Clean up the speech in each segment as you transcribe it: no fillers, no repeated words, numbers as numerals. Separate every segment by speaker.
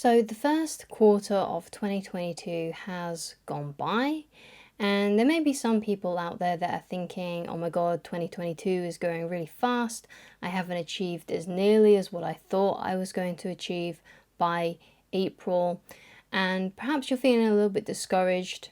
Speaker 1: So the first quarter of 2022 has gone by, and there may be some people out there that are thinking, oh my God, 2022 is going really fast. I haven't achieved as nearly as what I thought I was going to achieve by April. And perhaps you're feeling a little bit discouraged.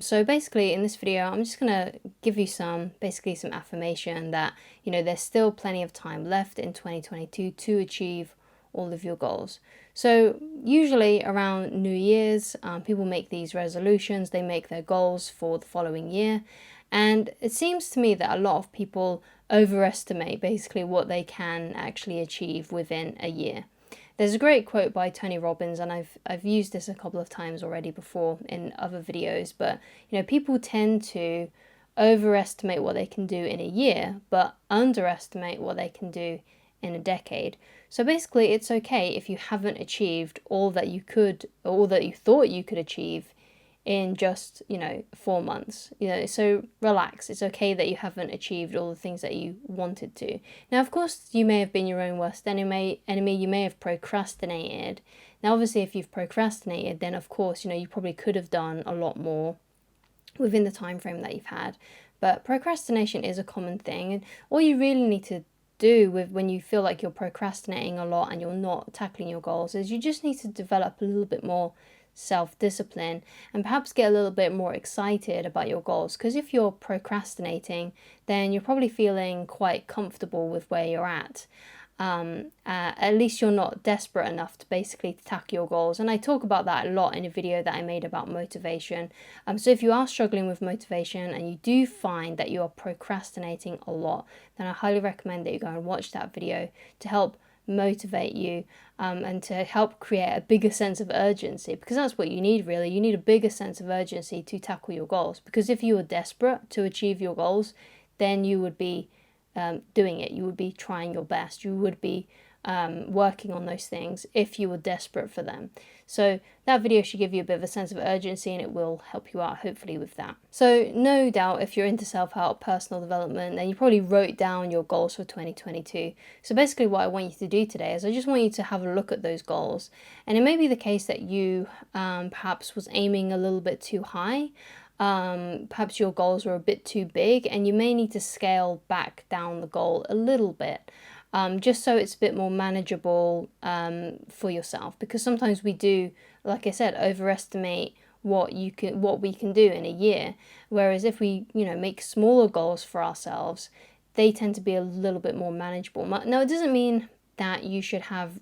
Speaker 1: So basically in this video, I'm just gonna give you some affirmation that, there's still plenty of time left in 2022 to achieve all of your goals. So usually around New Year's, people make these resolutions, they make their goals for the following year. And it seems to me that a lot of people overestimate basically what they can actually achieve within a year. There's a great quote by Tony Robbins, and I've used this a couple of times already before in other videos, but people tend to overestimate what they can do in a year, but underestimate what they can do in a decade. So basically, it's okay if you haven't achieved all that you could, or all that you thought you could achieve in just 4 months. So relax. It's okay that you haven't achieved all the things that you wanted to. Now, of course, you may have been your own worst enemy. You may have procrastinated. Now, obviously, if you've procrastinated, then of course you probably could have done a lot more within the time frame that you've had. But procrastination is a common thing, and all you really need to do with when you feel like you're procrastinating a lot and you're not tackling your goals is you just need to develop a little bit more self-discipline and perhaps get a little bit more excited about your goals, because if you're procrastinating, then you're probably feeling quite comfortable with where you're at. At least you're not desperate enough to basically tackle your goals, and I talk about that a lot in a video that I made about motivation. So if you are struggling with motivation and you do find that you are procrastinating a lot, then I highly recommend that you go and watch that video to help motivate you, and to help create a bigger sense of urgency, because that's what you need really. You need a bigger sense of urgency to tackle your goals, because if you were desperate to achieve your goals, then you would be doing it. You would be trying your best. You would be working on those things if you were desperate for them. So that video should give you a bit of a sense of urgency, and it will help you out hopefully with that. So no doubt if you're into self-help, personal development, then you probably wrote down your goals for 2022. So basically what I want you to do today is I just want you to have a look at those goals. And it may be the case that you perhaps was aiming a little bit too high. Perhaps your goals were a bit too big, and you may need to scale back down the goal a little bit. Just so it's a bit more manageable for yourself, because sometimes we do, like I said, overestimate what we can do in a year, whereas if we make smaller goals for ourselves, they tend to be a little bit more manageable. Now, it doesn't mean that you should have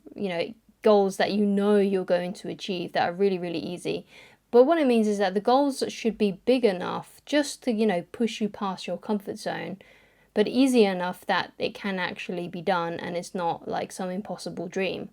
Speaker 1: goals that you're going to achieve that are really, really easy. But what it means is that the goals should be big enough just to push you past your comfort zone, but easy enough that it can actually be done and it's not like some impossible dream.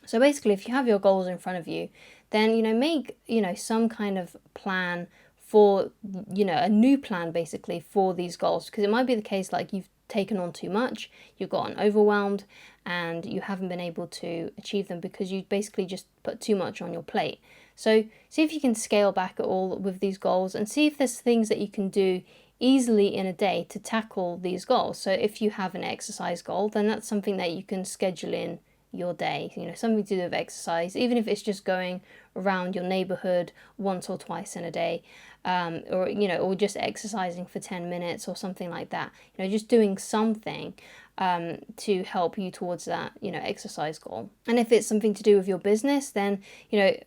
Speaker 1: So basically, if you have your goals in front of you, then make some kind of plan for a new plan basically for these goals, because it might be the case like you've taken on too much, you've gotten overwhelmed, and you haven't been able to achieve them because you basically just put too much on your plate. So see if you can scale back at all with these goals, and see if there's things that you can do easily in a day to tackle these goals. So if you have an exercise goal, then that's something that you can schedule in your day, something to do with exercise, even if it's just going around your neighborhood once or twice in a day, or just exercising for 10 minutes or something like that. Just doing something to help you towards that exercise goal. And if it's something to do with your business, then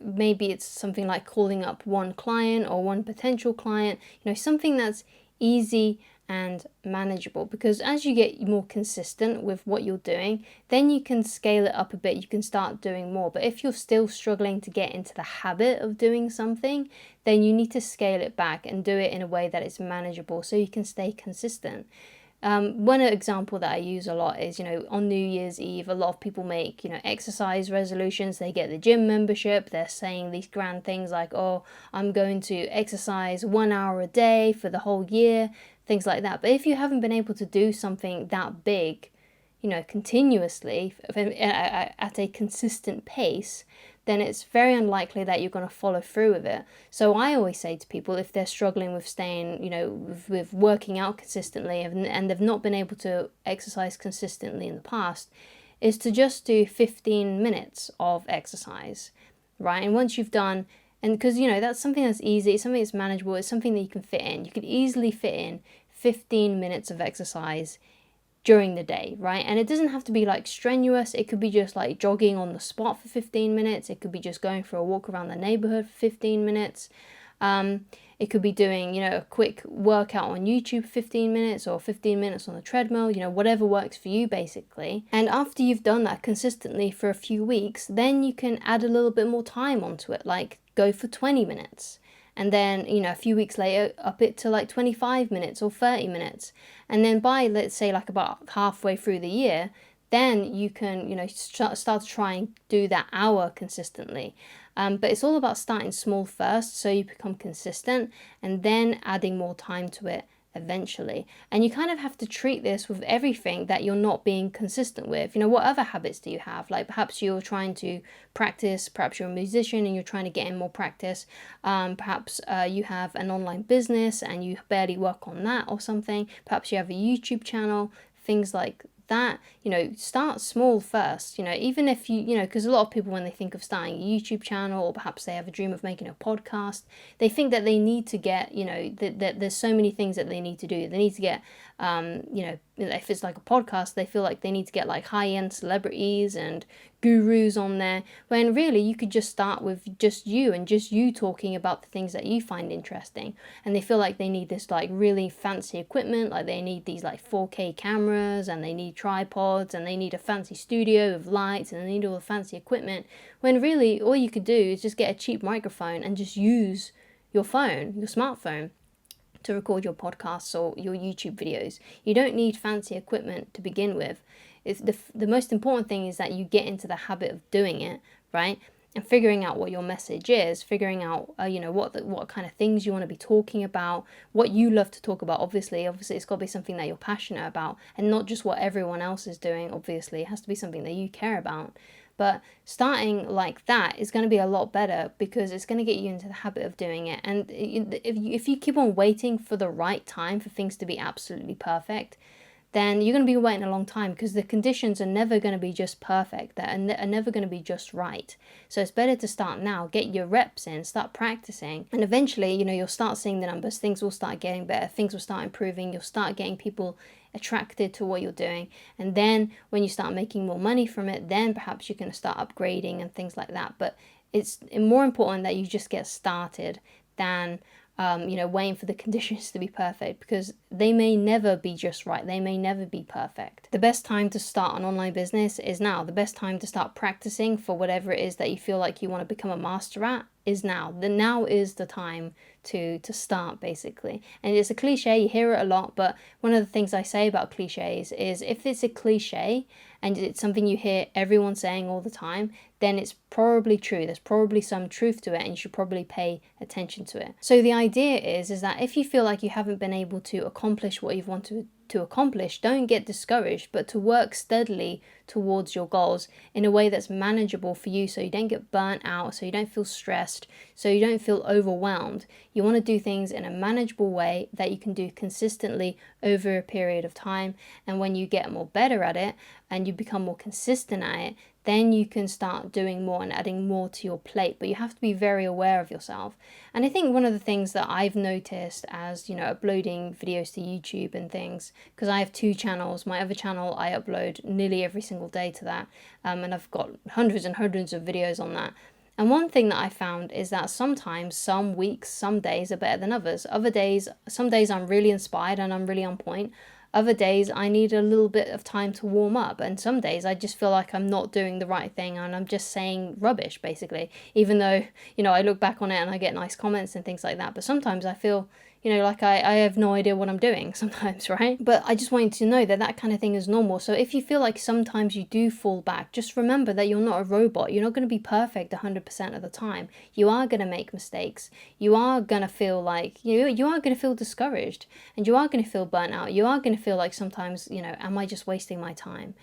Speaker 1: maybe it's something like calling up one client or one potential client, something that's easy and manageable, because as you get more consistent with what you're doing, then you can scale it up a bit, you can start doing more. But if you're still struggling to get into the habit of doing something, then you need to scale it back and do it in a way that is manageable so you can stay consistent. One example that I use a lot is, on New Year's Eve, a lot of people make, exercise resolutions. They get the gym membership. They're saying these grand things like, oh, I'm going to exercise 1 hour a day for the whole year, things like that. But if you haven't been able to do something that big, continuously at a consistent pace, then it's very unlikely that you're going to follow through with it. So I always say to people, if they're struggling with staying, with working out consistently, and they've not been able to exercise consistently in the past, is to just do 15 minutes of exercise, right? And once you've done, and because, that's something that's easy, it's something that's manageable, it's something that you can fit in. You could easily fit in 15 minutes of exercise during the day, right? And it doesn't have to be like strenuous. It could be just like jogging on the spot for 15 minutes. It could be just going for a walk around the neighborhood for 15 minutes. It could be doing, a quick workout on YouTube for 15 minutes or 15 minutes on the treadmill, whatever works for you basically. And after you've done that consistently for a few weeks, then you can add a little bit more time onto it, like go for 20 minutes. And then, a few weeks later, up it to like 25 minutes or 30 minutes. And then by, let's say, like about halfway through the year, then you can, start to try and do that hour consistently. But it's all about starting small first so you become consistent and then adding more time to it eventually. And you kind of have to treat this with everything that you're not being consistent with. What other habits do you have? Like perhaps you're trying to practice, perhaps you're a musician and you're trying to get in more practice. Perhaps you have an online business and you barely work on that or something. Perhaps you have a YouTube channel, things like that. Start small first, even if because a lot of people, when they think of starting a YouTube channel, or perhaps they have a dream of making a podcast, they think that they need to get, that there's so many things that they need to do. They need to get, if it's like a podcast, they feel like they need to get like high-end celebrities and gurus on there, when really you could just start with just you and just you talking about the things that you find interesting. And they feel like they need this like really fancy equipment, like they need these like 4K cameras and they need tripods and they need a fancy studio with lights and they need all the fancy equipment, when really all you could do is just get a cheap microphone and just use your phone, your smartphone, to record your podcasts or your YouTube videos. You don't need fancy equipment to begin with. It's the most important thing is that you get into the habit of doing it, right? And figuring out what your message is, figuring out, what kind of things you want to be talking about, what you love to talk about. Obviously, it's got to be something that you're passionate about and not just what everyone else is doing. Obviously, it has to be something that you care about. But starting like that is going to be a lot better because it's going to get you into the habit of doing it. And if you keep on waiting for the right time for things to be absolutely perfect, then you're going to be waiting a long time because the conditions are never going to be just perfect. They're never going to be just right. So it's better to start now, get your reps in, start practicing. And eventually, you'll start seeing the numbers. Things will start getting better. Things will start improving. You'll start getting people attracted to what you're doing. And then when you start making more money from it, then perhaps you can start upgrading and things like that. But it's more important that you just get started than waiting for the conditions to be perfect, because they may never be just right. They may never be perfect. The best time to start an online business is now. The best time to start practicing for whatever it is that you feel like you want to become a master at is now. Now is the time to start, basically. And it's a cliche, you hear it a lot, but one of the things I say about cliches is if it's a cliche and it's something you hear everyone saying all the time, then it's probably true. There's probably some truth to it and you should probably pay attention to it. So the idea is that if you feel like you haven't been able to accomplish what you've wanted to accomplish, don't get discouraged, but to work steadily towards your goals in a way that's manageable for you, so you don't get burnt out, so you don't feel stressed, so you don't feel overwhelmed. You want to do things in a manageable way that you can do consistently over a period of time, and when you get more better at it and you become more consistent at it, then you can start doing more and adding more to your plate. But you have to be very aware of yourself. And I think one of the things that I've noticed as, uploading videos to YouTube and things, because I have two channels. My other channel, I upload nearly every single day to that. And I've got hundreds and hundreds of videos on that. And one thing that I found is that sometimes, some weeks, some days are better than others. Some days I'm really inspired and I'm really on point. Other days I need a little bit of time to warm up, and some days I just feel like I'm not doing the right thing and I'm just saying rubbish, basically, even though, I look back on it and I get nice comments and things like that. But sometimes I feel, like I have no idea what I'm doing sometimes, right? But I just want you to know that that kind of thing is normal. So if you feel like sometimes you do fall back, just remember that you're not a robot. You're not going to be perfect 100% of the time. You are going to make mistakes. You are going to feel like, you are going to feel discouraged, and you are going to feel burnt out. You are going to feel like sometimes, am I just wasting my time?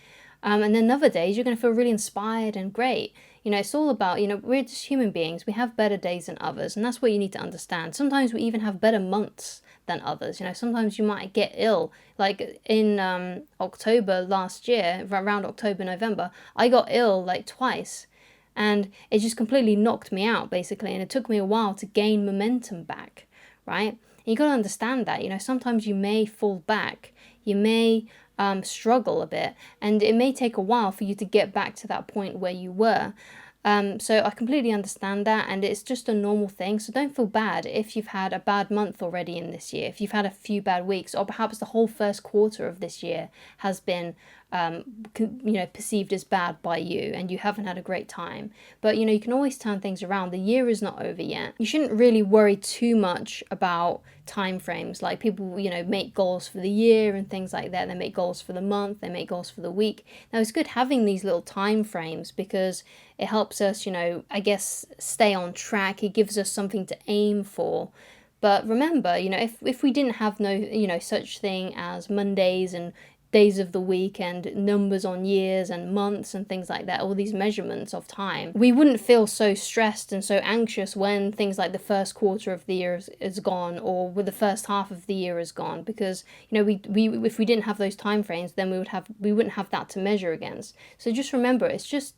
Speaker 1: And then other days you're going to feel really inspired and great. It's all about, we're just human beings. We have better days than others, and that's what you need to understand. Sometimes we even have better months than others. You know, sometimes you might get ill. Like in October last year, around October, November, I got ill like twice. And it just completely knocked me out, basically. And it took me a while to gain momentum back, right? And you got to understand that, you know, sometimes you may fall back. You may struggle a bit. And it may take a while for you to get back to that point where you were. So I completely understand that, and it's just a normal thing. So don't feel bad if you've had a bad month already in this year, if you've had a few bad weeks, or perhaps the whole first quarter of this year has been, perceived as bad by you and you haven't had a great time. But, you know, you can always turn things around. The year is not over yet. You shouldn't really worry too much about time frames. Like people, you know, make goals for the year and things like that. They make goals for the month, they make goals for the week. Now, it's good having these little time frames because it helps us, you know, I guess, stay on track. It gives us something to aim for. But remember, you know, if we didn't have no, you know, such thing as Mondays and days of the week and numbers on years and months and things like that, all these measurements of time, we wouldn't feel so stressed and so anxious when things like the first quarter of the year is gone, or with the first half of the year is gone, because, you know, we if we didn't have those time frames, then we wouldn't have that to measure against. So just remember, it's just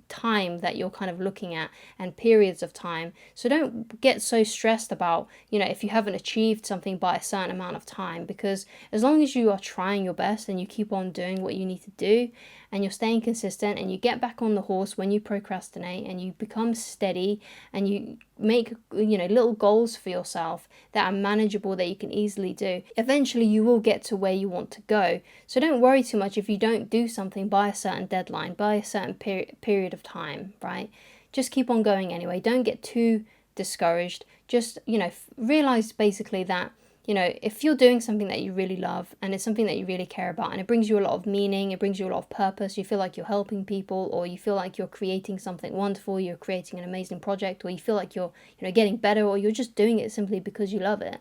Speaker 1: time that you're kind of looking at, and periods of time. So don't get so stressed about, you know, if you haven't achieved something by a certain amount of time, because as long as you are trying your best and you keep on doing what you need to do, and you're staying consistent, and you get back on the horse when you procrastinate, and you become steady, and you make, you know, little goals for yourself that are manageable, that you can easily do, eventually you will get to where you want to go. So don't worry too much if you don't do something by a certain deadline, by a certain period of time, right? Just keep on going anyway. Don't get too discouraged. Just, you know, realize basically that, you know, if you're doing something that you really love and it's something that you really care about and it brings you a lot of meaning, it brings you a lot of purpose, you feel like you're helping people, or you feel like you're creating something wonderful, you're creating an amazing project, or you feel like you're, you know, getting better, or you're just doing it simply because you love it.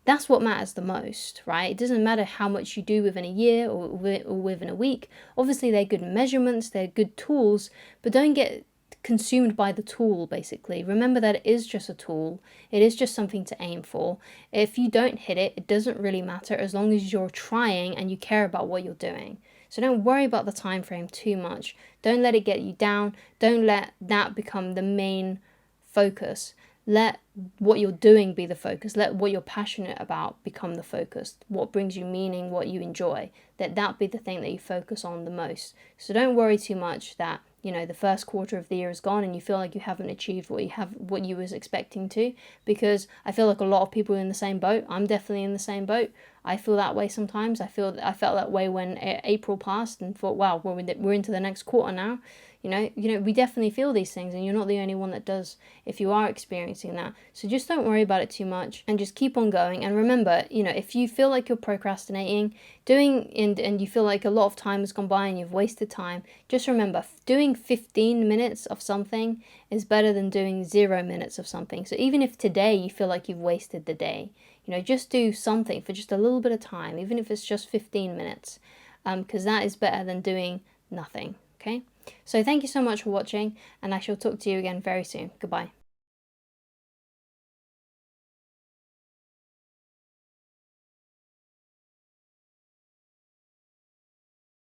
Speaker 1: That's what matters the most, right? It doesn't matter how much you do within a year or within a week. Obviously, they're good measurements, they're good tools, but don't get consumed by the tool, basically. Remember that it is just a tool. It is just something to aim for. If you don't hit it, it doesn't really matter as long as you're trying and you care about what you're doing. So don't worry about the time frame too much. Don't let it get you down. Don't let that become the main focus. Let what you're doing be the focus. Let what you're passionate about become the focus. What brings you meaning, what you enjoy. Let that be the thing that you focus on the most. So don't worry too much that, you know, the first quarter of the year is gone and you feel like you haven't achieved what you was expecting to, because I feel like a lot of people are in the same boat. I'm definitely in the same boat. I feel that way sometimes. I felt that way when April passed and thought, wow, we're into the next quarter now. You know, we definitely feel these things, and you're not the only one that does if you are experiencing that. So just don't worry about it too much and just keep on going. And remember, you know, if you feel like you're procrastinating, and you feel like a lot of time has gone by and you've wasted time, just remember, doing 15 minutes of something is better than doing 0 minutes of something. So even if today you feel like you've wasted the day, you know, just do something for just a little bit of time, even if it's just 15 minutes, because that is better than doing nothing, okay? So thank you so much for watching, and I shall talk to you again very soon. Goodbye.